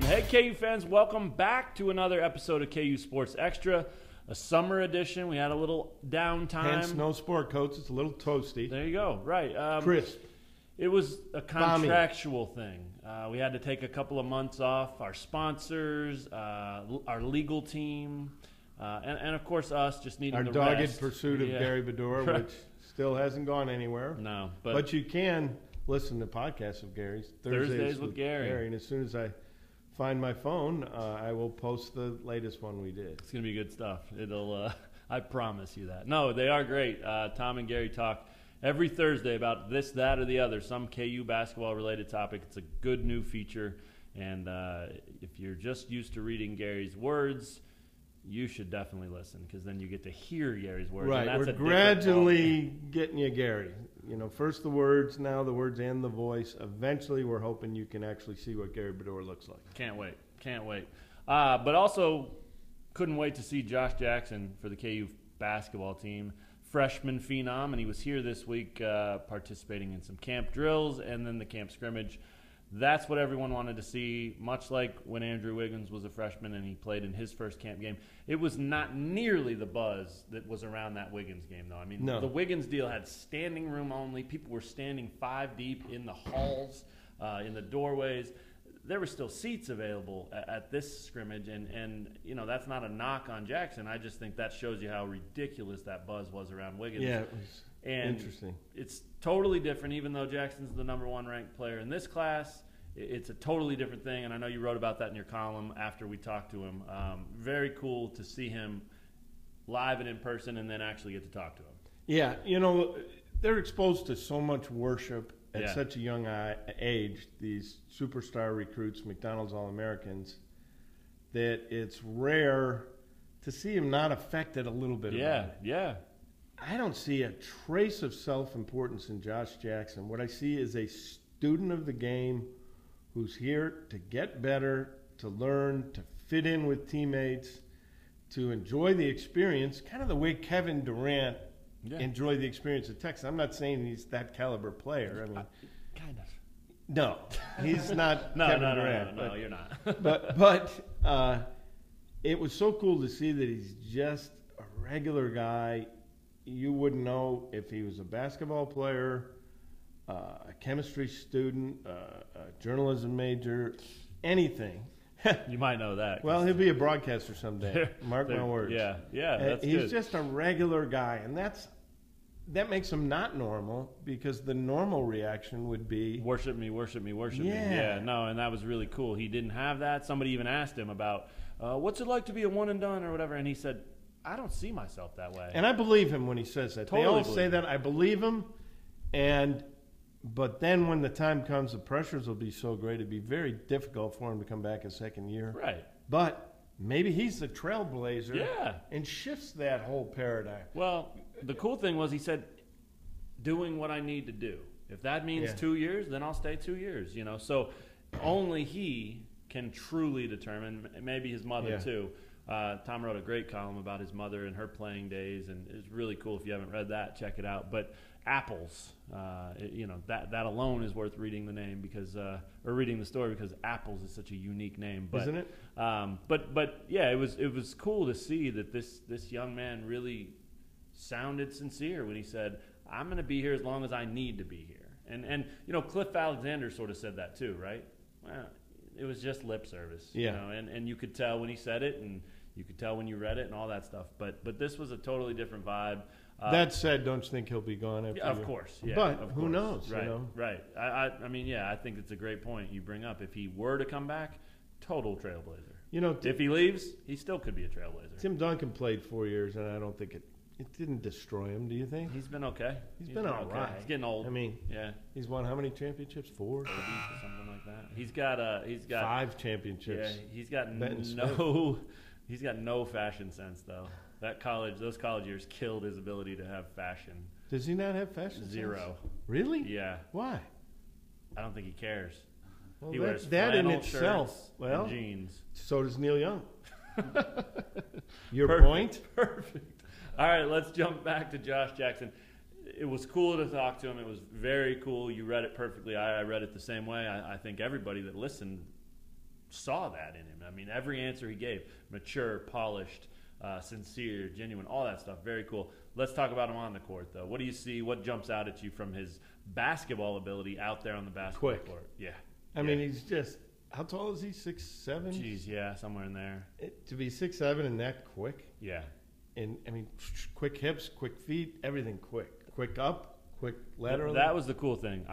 Hey, KU fans, welcome back to another episode of KU Sports Extra, a summer edition. We had a little downtime. Hence, no sport coats. It's a little toasty. There you go. Right. Crisp. It was a contractual thing. We had to take a couple of months off. Our sponsors, our legal team, and of course us just needing our the dogged rest. pursuit of Gary Bedore, Right. which still hasn't gone anywhere. No, but you can listen to podcasts of Gary's. Thursdays with Gary. And as soon as I find my phone, I will post the latest one we did. It's going to be good stuff. It'll, I promise you that. No, they are great. Tom and Gary talk every Thursday about this, that, or the other, some KU basketball-related topic. It's a good new feature, and if you're just used to reading Gary's words, you should definitely listen, because then you get to hear Gary's words. Right, and that's we're gradually getting you Gary. You know, first the words, now the words and the voice. Eventually, we're hoping you can actually see what Gary Bedore looks like. Can't wait. But also, couldn't wait to see Josh Jackson for the KU basketball team. Freshman phenom, and he was here this week participating in some camp drills and then the camp scrimmage. That's what everyone wanted to see, much like when Andrew Wiggins was a freshman and he played in his first camp game. It was not nearly the buzz that was around that Wiggins game, though. I mean, The Wiggins deal had standing room only. People were standing 5 deep in the halls, in the doorways. There were still seats available at this scrimmage, and you know, that's not a knock on Jackson. I just think that shows you how ridiculous that buzz was around Wiggins. Yeah, it was interesting. It's totally different, even though Jackson's the #1 ranked player in this class. It's a totally different thing, and I know you wrote about that in your column after we talked to him. Very cool to see him live and in person and then actually get to talk to him. Yeah, you know, they're exposed to so much worship at such a young age, these superstar recruits, McDonald's All-Americans, that it's rare to see him not affected a little bit about it. Yeah. I don't see a trace of self-importance in Josh Jackson. What I see is a student of the game who's here to get better, to learn, to fit in with teammates, to enjoy the experience, kind of the way Kevin Durant enjoyed the experience at Texas. I'm not saying he's that caliber player. I mean, kind of. No, he's not Kevin Durant. No, you're not. but it was so cool to see that he's just a regular guy. You wouldn't know if he was a basketball player, a chemistry student, a journalism major, anything. You might know that. Well, he'll be a broadcaster someday. Mark my words. Yeah, that's he's good. just a regular guy, and that makes him not normal, because the normal reaction would be worship me. Yeah, no, and that was really cool. He didn't have that. Somebody even asked him about what's it like to be a one and done or whatever, and he said, I don't see myself that way. And I believe him when he says that. Totally they all say that. I believe him, but then when the time comes, the pressures will be so great, it'd be very difficult for him to come back a second year. Right. But maybe he's the trailblazer. Yeah. And shifts that whole paradigm. Well, the cool thing was he said, doing what I need to do. If that means 2 years, then I'll stay 2 years. You know, so only he can truly determine. Maybe his mother too. Tom wrote a great column about his mother and her playing days, and it's really cool. If you haven't read that, check it out. But Apples, you know, that alone is worth reading the name because, or reading the story, because Apples is such a unique name. But, isn't it? But yeah, it was cool to see that this young man really sounded sincere when he said, I'm going to be here as long as I need to be here. And you know, Cliff Alexander sort of said that too, right? Well, it was just lip service, you know, and you could tell when he said it, and you could tell when you read it and all that stuff. But this was a totally different vibe. That said, don't you think he'll be gone after of course, yeah. But of who course. knows? Right, you know? right. I mean, yeah, I think it's a great point you bring up. If he were to come back, total trailblazer. You know, if he leaves, he still could be a trailblazer. Tim Duncan played 4 years, and I don't think it didn't destroy him. Do you think? He's been okay. He's been all right. He's getting old. I mean, yeah. He's won how many championships? 4, or something like that. He's got 5 championships. Yeah, he's got no fashion sense though. Those college years killed his ability to have fashion. Does he not have fashion? 0. Sense? Really? Yeah. Why? I don't think he cares. Well, he wears that in flannel itself. shirts Well, and jeans. So does Neil Young. Your Perfect, point? Perfect. All right, let's jump back to Josh Jackson. It was cool to talk to him. It was very cool. You read it perfectly. I read it the same way. I think everybody that listened saw that in him. I mean, every answer he gave, mature, polished, sincere, genuine, all that stuff. Very cool. Let's talk about him on the court, though. What do you see? What jumps out at you from his basketball ability out there on the basketball court? Yeah. I mean, he's just, how tall is he? 6'7"? Jeez, yeah, somewhere in there. To be 6'7" and that quick? Yeah. And, I mean, quick hips, quick feet, everything quick. Quick up, quick lateral. That was the cool thing.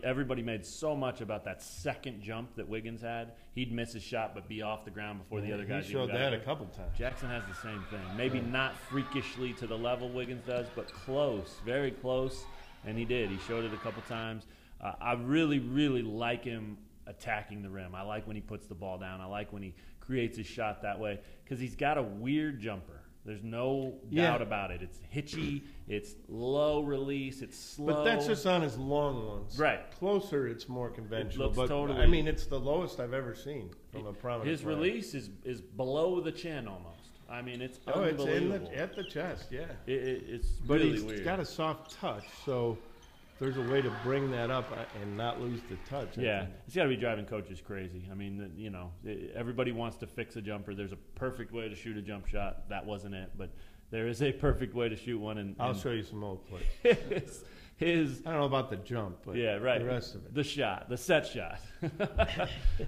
Everybody made so much about that second jump that Wiggins had. He'd miss his shot but be off the ground before the other guys. He showed that a couple times. Jackson has the same thing. Maybe not freakishly to the level Wiggins does, but close, very close. And he did. He showed it a couple times. I really, really like him attacking the rim. I like when he puts the ball down. I like when he creates his shot that way because he's got a weird jumper. There's no doubt about it. It's hitchy. It's low release. It's slow. But that's just on his long ones. Right. Closer, it's more conventional. It looks totally. I mean, it's the lowest I've ever seen from a prominent His player. release is below the chin almost. I mean, it's unbelievable. It's at the chest, yeah. It's but really he's weird. got a soft touch, so there's a way to bring that up and not lose the touch. Yeah, it's got to be driving coaches crazy. I mean, everybody wants to fix a jumper. There's a perfect way to shoot a jump shot. That wasn't it, but there is a perfect way to shoot one. And I'll show you some old plays. his I don't know about the jump, but yeah, right. The rest of it. The shot, the set shot.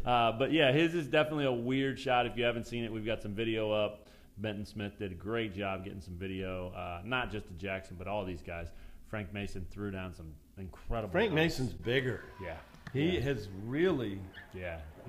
But yeah, his is definitely a weird shot. If you haven't seen it, we've got some video up. Benton Smith did a great job getting some video, not just to Jackson, but all these guys. Frank Mason threw down some incredible. Frank Mason's bigger. Yeah. He has really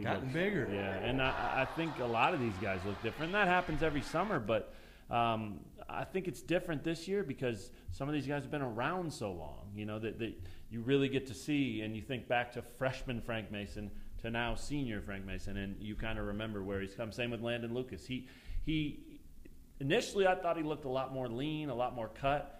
gotten bigger. Yeah, and I think a lot of these guys look different. That happens every summer, but I think it's different this year because some of these guys have been around so long, that you really get to see, and you think back to freshman Frank Mason to now senior Frank Mason, and you kind of remember where he's come. Same with Landon Lucas. He initially I thought he looked a lot more lean, a lot more cut.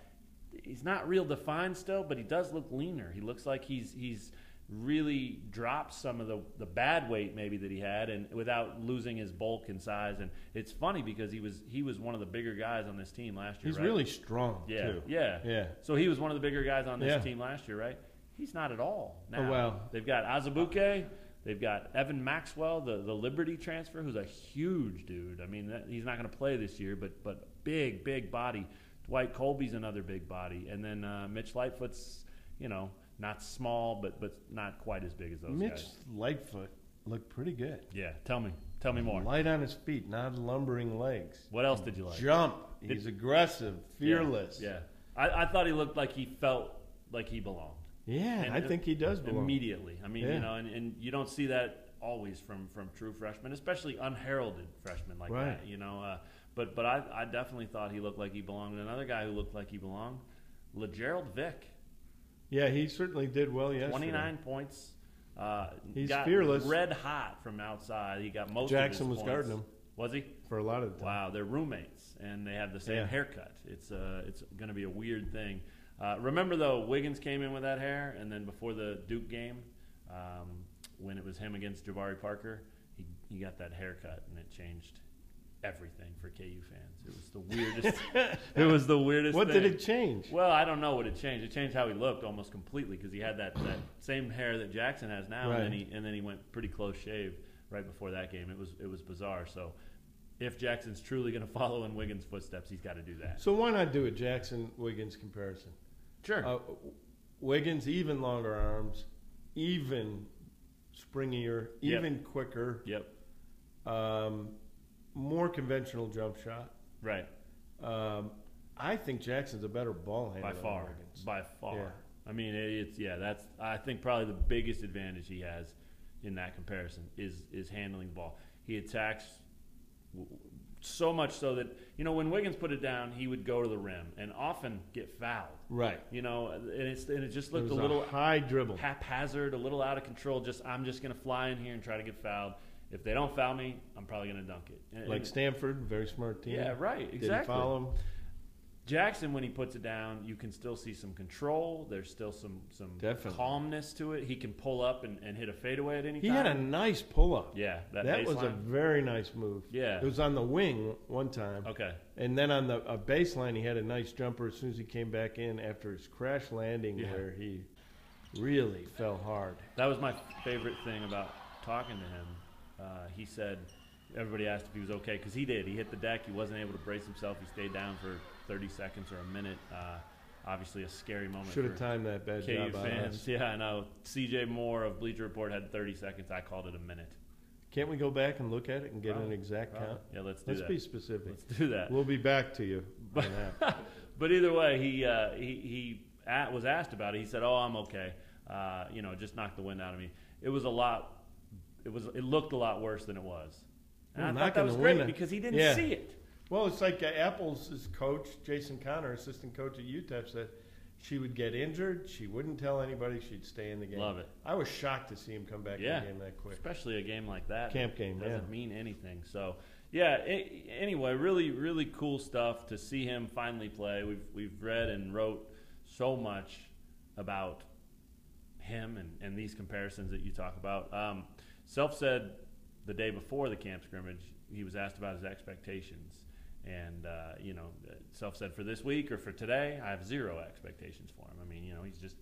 He's not real defined still, but he does look leaner. He looks like he's really dropped some of the bad weight maybe that he had, and without losing his bulk and size. And it's funny because he was one of the bigger guys on this team last year. He's really strong too. Yeah. So he was one of the bigger guys on this team last year, right? He's not at all now. Oh, well. They've got Azubuike. They've got Evan Maxwell, the Liberty transfer, who's a huge dude. I mean, he's not going to play this year, but big body. Dwight Colby's another big body, and then Mitch Lightfoot's, not small, but not quite as big as those guys. Mitch Lightfoot looked pretty good. Yeah, tell me more. Light on his feet, not lumbering legs. What else did you like? Jump. He's aggressive, fearless. Yeah. I thought he looked like he felt like he belonged. Yeah, and I think he does belong. Immediately. I mean, and you don't see that always from true freshmen, especially unheralded freshmen like that. But I definitely thought he looked like he belonged. And another guy who looked like he belonged, LeGerald Vick. Yeah, he certainly did well yesterday. 29 points. He's got fearless. Red hot from outside. He got most Jackson of his was points. guarding him. Was he? For a lot of the time. Wow, they're roommates, and they have the same haircut. It's going to be a weird thing. Remember, though, Wiggins came in with that hair, and then before the Duke game, when it was him against Jabari Parker, he got that haircut, and it changed everything for KU fans. It was the weirdest. It was the weirdest. What thing. did it change? Well, I don't know what it changed. It changed how he looked almost completely because he had that same hair that Jackson has now, right. and then he went pretty close shave right before that game. It was bizarre. So, if Jackson's truly going to follow in Wiggins' footsteps, he's got to do that. So why not do a Jackson-Wiggins comparison? Sure. Wiggins, even longer arms, even springier, even quicker. Yep. More conventional jump shot. Right. I think Jackson's a better ball handler than Wiggins. By far. Yeah. I mean, that's I think probably the biggest advantage he has in that comparison is handling the ball. He attacks so much so that, when Wiggins put it down, he would go to the rim and often get fouled. Right. And it just looked a was little high dribble, haphazard, a little out of control. I'm just going to fly in here and try to get fouled. If they don't foul me, I'm probably going to dunk it. Like Stanford, very smart team. Yeah, right, exactly. Didn't foul him. Jackson, when he puts it down, you can still see some control. There's still some calmness to it. He can pull up and hit a fadeaway at any time. He had a nice pull-up. Yeah, that was a very nice move. Yeah. It was on the wing one time. Okay. And then on the baseline, he had a nice jumper as soon as he came back in after his crash landing where he really fell hard. That was my favorite thing about talking to him he said everybody asked if he was okay because he did. He hit the deck. He wasn't able to brace himself. He stayed down for 30 seconds or a minute. Obviously a scary moment. Should have timed that bad KU job fans. Yeah, I know. CJ Moore of Bleacher Report had 30 seconds. I called it a minute. Can't we go back and look at it and get an exact count? Yeah, let's do that. Let's be specific. Let's do that. We'll be back to you on that. But either way, he was asked about it. He said, "Oh, I'm okay. Just knocked the wind out of me." It was a lot. It looked a lot worse than it was. And I thought that was great because he didn't see it. Well, it's like Apple's coach, Jason Connor, assistant coach at UTEP, said she would get injured. She wouldn't tell anybody. She'd stay in the game. Love it. I was shocked to see him come back in the game that quick. Especially a game like that. Camp game, doesn't mean anything. So, anyway, really, really cool stuff to see him finally play. We've read and wrote so much about him and these comparisons that you talk about. Self said the day before the camp scrimmage, he was asked about his expectations. And, Self said for this week or for today, I have zero expectations for him. I mean, he's just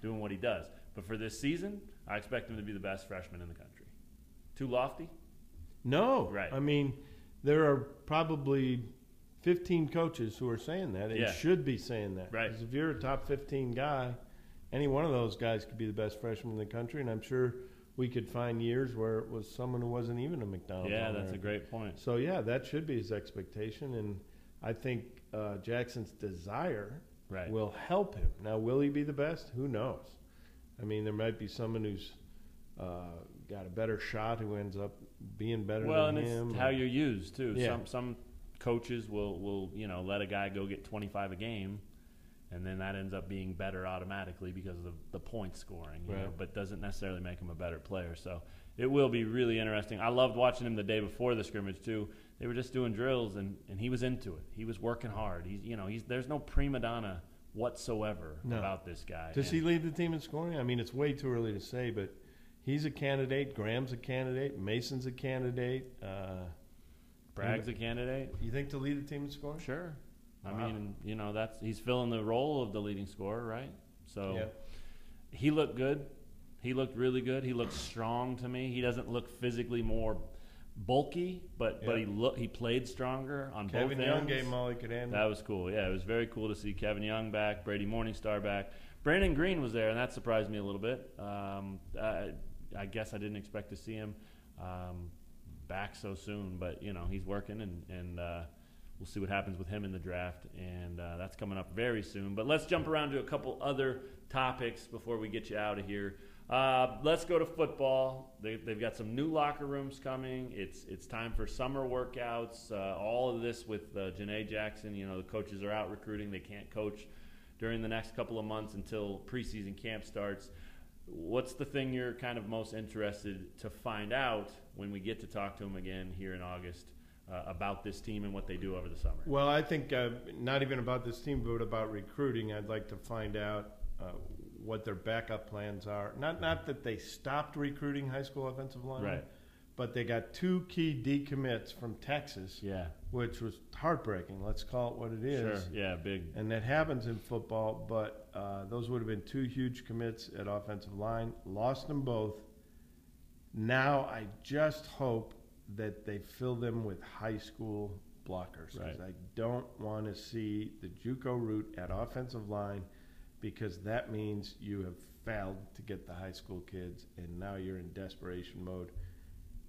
doing what he does. But for this season, I expect him to be the best freshman in the country. Too lofty? No. Right. I mean, there are probably 15 coaches who are saying that and should be saying that. Right. Because if you're a top 15 guy, any one of those guys could be the best freshman in the country, and I'm sure we could find years where it was someone who wasn't even a McDonald's. Yeah, that's a great point. So, that should be his expectation, and I think Jackson's desire will help him. Now, will he be the best? Who knows? I mean, there might be someone who's got a better shot who ends up being better than him. Well, and it's how you're used, too. Yeah. Some coaches will let a guy go get 25 a game, and then that ends up being better automatically because of the point scoring, but doesn't necessarily make him a better player. So it will be really interesting. I loved watching him the day before the scrimmage, too. They were just doing drills, and he was into it. He was working hard. There's no prima donna whatsoever about this guy. Does he lead the team in scoring? I mean, it's way too early to say, but he's a candidate. Graham's a candidate. Mason's a candidate. Bragg's a candidate. You think to lead the team in scoring? Sure. I mean, he's filling the role of the leading scorer, right? So he looked good. He looked really good. He looked strong to me. He doesn't look physically more bulky, but he played stronger on both ends. Kevin Young gave him all he could handle. That was cool. Yeah, it was very cool to see Kevin Young back, Brady Morningstar back. Brandon Green was there, and that surprised me a little bit. I guess I didn't expect to see him back so soon, but he's working, and we'll see what happens with him in the draft, and that's coming up very soon. But let's jump around to a couple other topics before we get you out of here. Let's go to football. They've got some new locker rooms coming. It's time for summer workouts. All of this with Janae Jackson. The coaches are out recruiting. They can't coach during the next couple of months until preseason camp starts. What's the thing you're kind of most interested to find out when we get to talk to them again here in August about this team and what they do over the summer? Well, I think not even about this team, but about recruiting. I'd like to find out what their backup plans are. Not that they stopped recruiting high school offensive linemen, but they got 2 key decommits from Texas, which was heartbreaking. Let's call it what it is. Sure, big. And that happens in football, but those would have been 2 huge commits at offensive line. Lost them both. Now I just hope that they fill them with high school blockers. Right. I don't want to see the JUCO route at offensive line, because that means you have failed to get the high school kids, and now you're in desperation mode.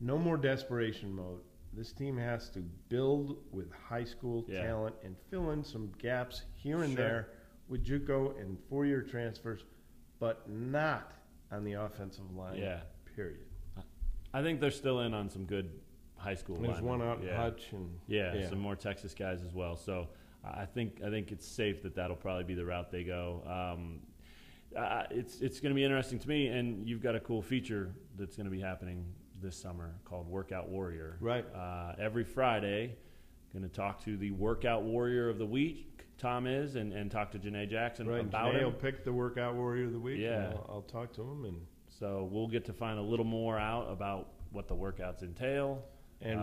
No more desperation mode. This team has to build with high school talent and fill in some gaps here and there with JUCO and 4-year transfers, but not on the offensive line, period. I think they're still in on some good high school There's linemen. One out in Hutch. And, some more Texas guys as well. So I think it's safe that'll probably be the route they go. It's going to be interesting to me, and you've got a cool feature that's going to be happening this summer called Workout Warrior. Right. Every Friday, going to talk to the Workout Warrior of the Week, Tom is, and talk to Janae Jackson about Janae him. will pick the Workout Warrior of the Week. Yeah. And I'll talk to him. And so we'll get to find a little more out about what the workouts entail. And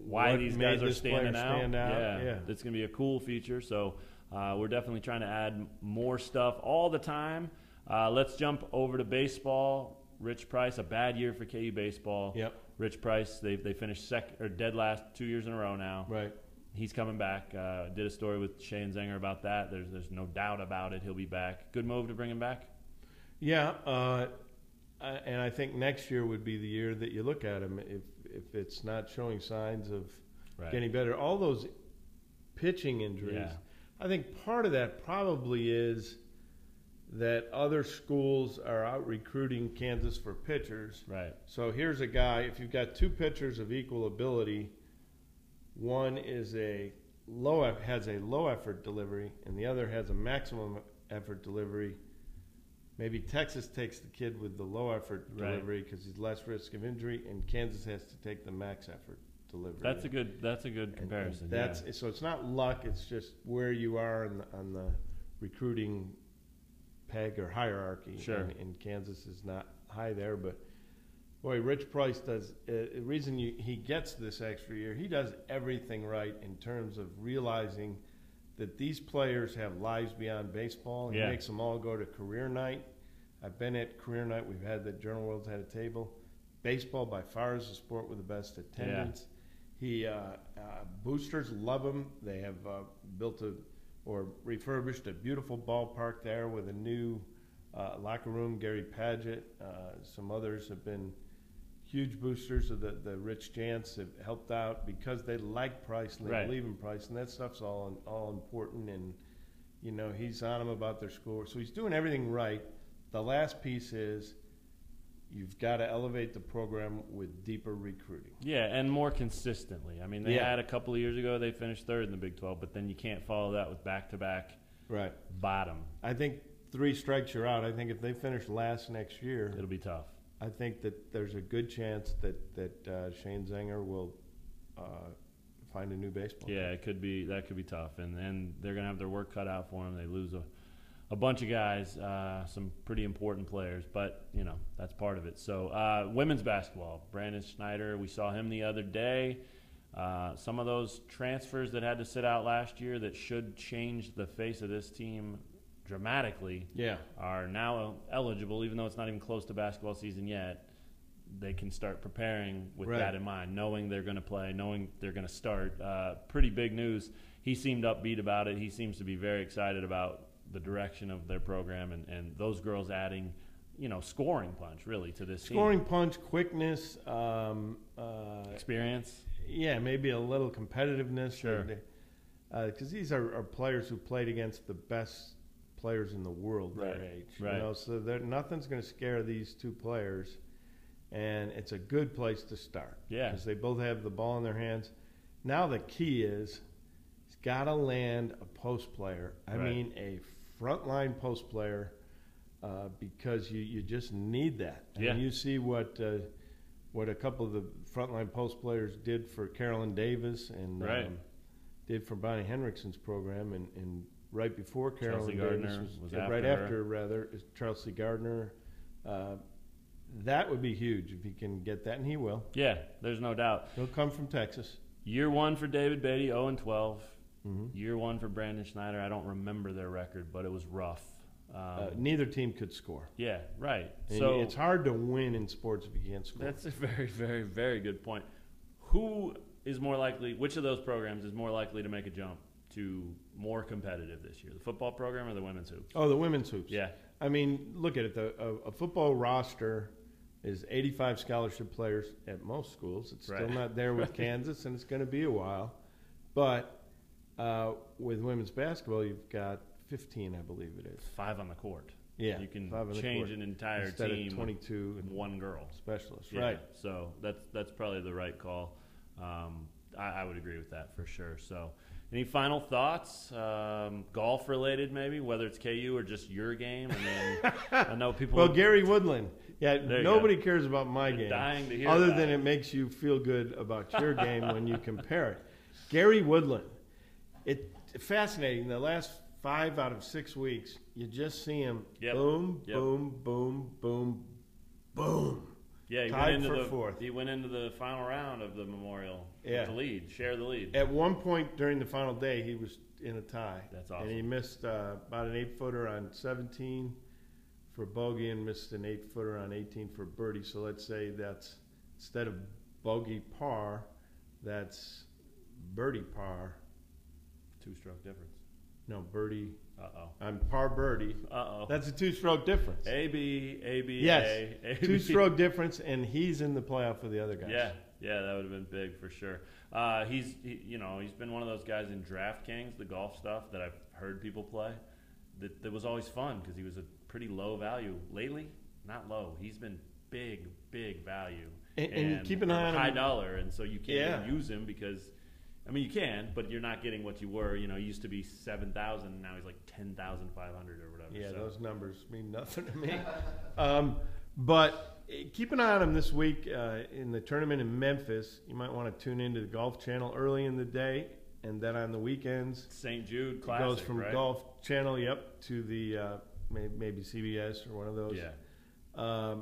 why these guys are standing out. Yeah, it's going to be a cool feature. So we're definitely trying to add more stuff all the time. Let's jump over to baseball. Rich Price, a bad year for KU baseball. Yep. Rich Price, they finished dead last 2 years in a row now. Right. He's coming back. Did a story with Shane Zenger about that. There's no doubt about it. He'll be back. Good move to bring him back. Yeah, and I think next year would be the year that you look at him if it's not showing signs of getting better. All those pitching injuries. Yeah. I think part of that probably is that other schools are out recruiting Kansas for pitchers. Right. So here's a guy, if you've got two pitchers of equal ability, one is has a low effort delivery and the other has a maximum effort delivery. Maybe Texas takes the kid with the low effort delivery because he's less risk of injury, and Kansas has to take the max effort delivery. That's a good comparison. And so it's not luck; it's just where you are on the recruiting peg or hierarchy. Sure. And Kansas is not high there, but boy, Rich Price does. The reason he gets this extra year, he does everything right in terms of realizing that these players have lives beyond baseball. He makes them all go to career night. I've been at career night. We've had the Journal World's had a table. Baseball by far is the sport with the best attendance. Boosters love him. They have built or refurbished a beautiful ballpark there with a new locker room. Gary Padgett, some others have been huge boosters of the Rich Jantz have helped out because they like Price and they believe in Price, and that stuff's all important. And he's on them about their score, so he's doing everything right. The last piece is you've got to elevate the program with deeper recruiting. Yeah, and more consistently. I mean, they had a couple of years ago they finished third in the Big 12, but then you can't follow that with back-to-back bottom. I think 3 strikes you're out. I think if they finish last next year, it'll be tough. I think that there's a good chance that Shane Zenger will find a new baseball. Yeah, that could be tough, and they're going to have their work cut out for them. They lose a bunch of guys, some pretty important players, but that's part of it. So women's basketball, Brandon Schneider, we saw him the other day. Some of those transfers that had to sit out last year that should change the face of this team dramatically are now eligible, even though it's not even close to basketball season yet. They can start preparing with that in mind, knowing they're going to play, knowing they're going to start. Pretty big news. He seemed upbeat about it. He seems to be very excited about the direction of their program, and those girls adding, scoring punch really to this scoring team. Punch, quickness, experience. Yeah, maybe a little competitiveness. Sure. Because these are players who played against the best players in the world their age. Right. So nothing's going to scare these two players, and it's a good place to start. Yeah. Because they both have the ball in their hands. Now the key is he's got to land a post player. I mean a frontline post player, because you just need that. And you see what a couple of the frontline post players did for Carolyn Davis and did for Bonnie Henrikson's program, and right before Carolyn Davis was right after is Charles C. Gardner. That would be huge if he can get that, and he will. Yeah, there's no doubt. He'll come from Texas. Year 1 for David Beatty, 0-12. Mm-hmm. Year 1 for Brandon Schneider. I don't remember their record, but it was rough. Neither team could score. Yeah, right. And so it's hard to win in sports if you can't score. That's a very, very, very good point. Who is more likely? Which of those programs is more likely to make a jump to more competitive this year? The football program or the women's hoops? Oh, the women's hoops. Yeah. I mean, look at it. A football roster is 85 scholarship players at most schools. It's still not there with Kansas, and it's going to be a while. But with women's basketball, you've got 15, I believe it is. 5 on the court. Yeah, you can change an entire instead team of 22 with one girl specialist. Yeah, right. So that's probably the right call. I would agree with that for sure. So, any final thoughts? Golf related, maybe, whether it's KU or just your game. I mean, I know people. Well, Gary Woodland. Yeah, nobody cares about my game. Dying to hear other than it makes you feel good about your game when you compare it. Gary Woodland. It's fascinating. The last 5 out of 6 weeks, you just see him boom, boom, boom, boom, boom. Yeah, he tied for fourth. He went into the final round of the Memorial with the lead, share the lead. At one point during the final day, he was in a tie. That's awesome. And he missed about an 8-footer on 17 for bogey and missed an 8-footer on 18 for birdie. So let's say that's, instead of bogey par, that's birdie par. 2-stroke difference. No, birdie. Uh-oh. I'm par birdie. Uh-oh. That's a 2-stroke difference. A-B, Yes, A, 2-stroke difference, and he's in the playoff for the other guys. Yeah, that would have been big for sure. He's been one of those guys in DraftKings, the golf stuff that I've heard people play. That was always fun because he was a pretty low value. Lately, not low. He's been big value. And keep an eye on high him. dollar, and so you can't even use him because, I mean, you can, but you're not getting what you were. He used to be 7,000, and now he's like 10,500 or whatever. Yeah, so. those numbers mean nothing to me. But keep an eye on him this week in the tournament in Memphis. You might want to tune into the Golf Channel early in the day, and then on the weekends, St. Jude Classic, goes from right? Golf Channel, to the maybe CBS or one of those. Yeah.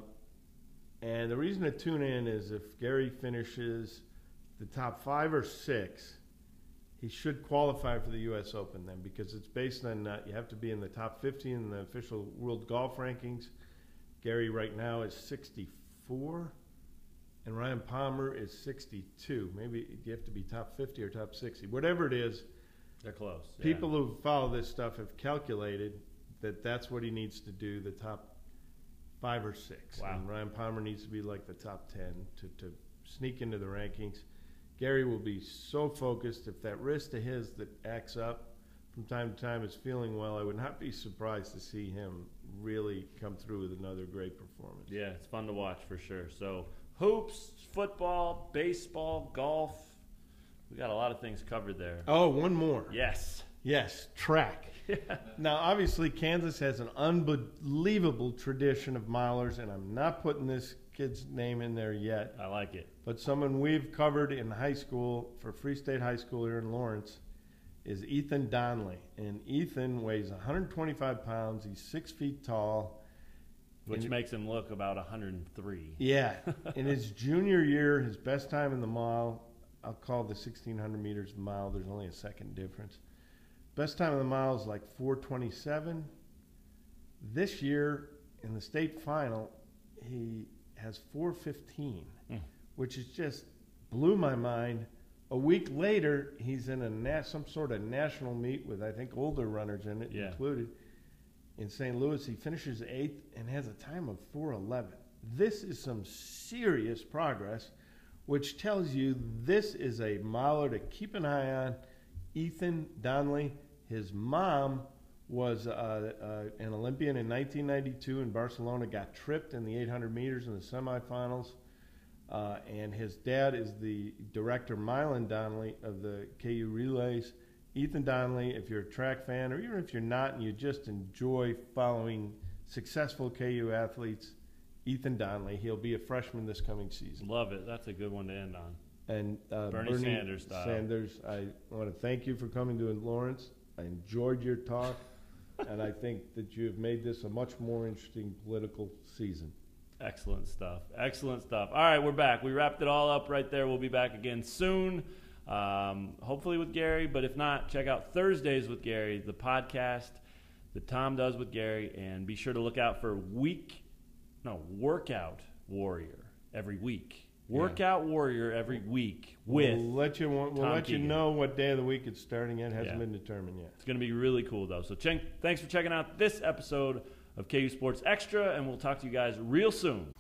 And the reason to tune in is if Gary finishes the top 5 or 6, he should qualify for the U.S. Open then, because it's based on you have to be in the top 50 in the official World Golf Rankings. Gary right now is 64, and Ryan Palmer is 62. Maybe you have to be top 50 or top 60. Whatever it is, they're close. Yeah. People who follow this stuff have calculated that that's what he needs to do, the top 5 or 6. Wow. And Ryan Palmer needs to be like the top 10 to sneak into the rankings. Gary will be so focused. If that wrist of his that acts up from time to time is feeling well, I would not be surprised to see him really come through with another great performance. Yeah, it's fun to watch for sure. So hoops, football, baseball, golf. We got a lot of things covered there. Oh, one more. Yes. Yes, track. Now, obviously, Kansas has an unbelievable tradition of milers, and I'm not putting this kid's name in there yet. I like it. But someone we've covered in high school for Free State High School here in Lawrence is Ethan Donnelly. And Ethan weighs 125 pounds. He's 6 feet tall. Which makes him look about 103. Yeah. In his junior year, his best time in the mile, I'll call the 1,600 meters the mile. There's only a second difference. Best time in the mile is like 4:27. This year, in the state final, he has 4:15, which is just blew my mind. A week later, he's in some sort of national meet with, I think, older runners in it included. In St. Louis, he finishes 8th and has a time of 4:11. This is some serious progress, which tells you this is a miler to keep an eye on. Ethan Donnelly, his mom was an Olympian in 1992 in Barcelona, got tripped in the 800 meters in the semifinals. And his dad is the director, Mylan Donnelly, of the KU Relays. Ethan Donnelly, if you're a track fan, or even if you're not and you just enjoy following successful KU athletes, Ethan Donnelly, he'll be a freshman this coming season. Love it. That's a good one to end on. And Bernie Sanders style. Sanders, I want to thank you for coming to Lawrence. I enjoyed your talk, and I think that you have made this a much more interesting political season. Excellent stuff. Excellent stuff. All right, we're back. We wrapped it all up right there. We'll be back again soon, hopefully with Gary. But if not, check out Thursdays with Gary, the podcast that Tom does with Gary. And be sure to look out for Workout Warrior every week. Workout Warrior every week with We'll let you Keegan. know what day of the week it's starting at. Hasn't been determined yet. It's going to be really cool, though. So thanks for checking out this episode of KU Sports Extra, and we'll talk to you guys real soon.